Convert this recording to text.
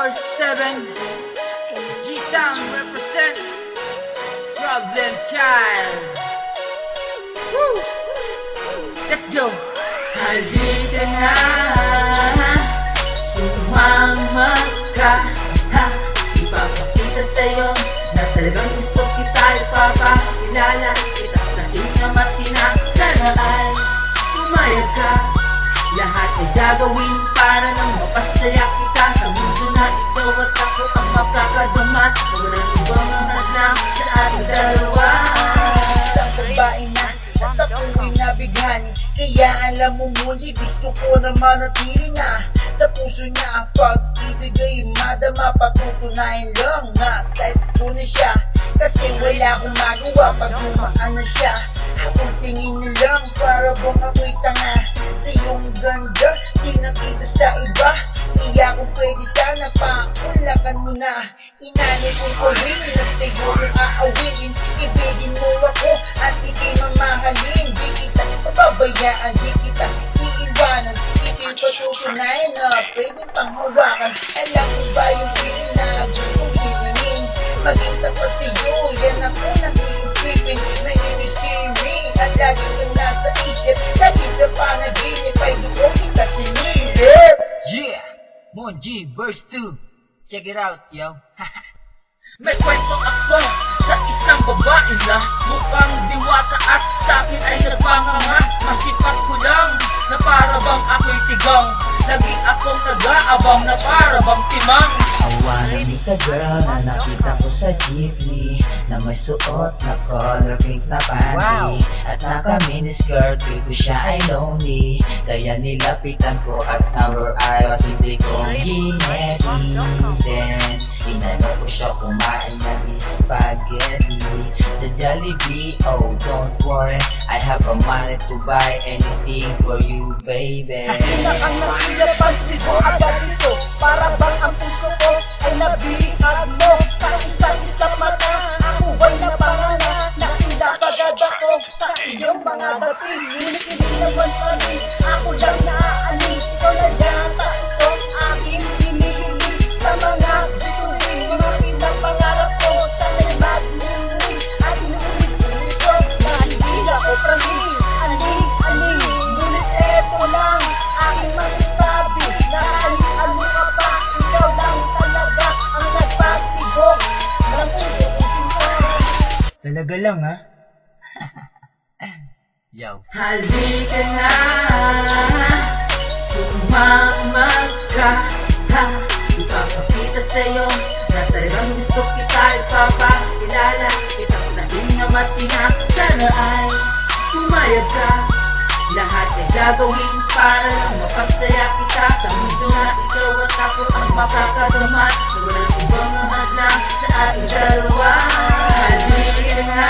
24/7 G-Town represent Problem Child. Woo! Let's go! Halika na, sumama ka, ha. Ipapakita sa'yo na talagang gusto kita. Ipapakilala kita sa inyo matina. Sana ay pumayag ka. Lahat ay gagawin para nang mapasaya kita. Sa mundo na ito at ako ang makakaduman. Walang ibang hanap sa ating dalawa. Isang babae na at ako'y nabighani. Kaya alam mo ngunit gusto ko na manatili na sa puso niya. Pag-ibig ay madama, patutunayan lang na type ko na siya. Kasi wala akong magawa pag dumaan na siya. Akong tingin na lang para bang ako'y tanga. Sa iyong ganda, di nakita sa iba. Kaya kung pwede sana paunlakan mo na. Inanay kong kuhin na sa'yo kung aawin. Ibigin mo ako at ikay mamahalin. Di kita pababayaan, di kita iiwanan. Ika'y patutunayan na pwede pang hawakan. Alam mo ba yung feeling na gustong hilingin? Maging tapat sa'yo, yan ako nag-iisipin. May imistiri at lagi kang nasa isip. Kahit sa panaginip ay doon kita sinilip. Yeah! Monji verse 2. Check it out, yo. May kwento ako sa isang babae na mukhang diwata at sa'kin ay nagpanganga. Masipat ko lang na para bang ako'y tigang. Lagi akong nag-aabang na para bang timang. Awanan ni ka girl na nakita ko sa jeepney, na may suot na color pink na panty, at naka miniskirt, feel ko siya ay lonely. Kaya nilapitan ko at number ay simple kong gineti. Then inano ko siya kumain ng spaghetti sa Jollibee. Oh don't worry, I have a money to buy anything for you baby. Pinakang nasilapan ko agad dito. Para bang ang puso ko ay nabiag mo. Sa isa't isang mata ako ay napangana. Nakilap agad ako sa iyong mga dating. Ngunit hindi naman kami, ako lang naaani. Ikaw na yata itong aking hinihiling. Sa mga bituin, makilang pangarap ko. Sana'y magniling at inulit-ulit ko na hindi ako praning. Aning, ngunit eto lang aking masasabi na kahit ano ka pa, ikaw lang talaga ang nagpasigok ng puso ko sinta. Talaga lang ha. Yo. Halika na, sumama ka, ha. Ipapakita sa'yo na talagang gusto kita. Ipapakilala kita sa inyo matina. Sana ay pumayag ka. Lahat ay gagawin para lang mapasaya kita. Sa mundo na ikaw at ako ang makakaduman. Walang ibang mahal sa ating dalawa. Halika na,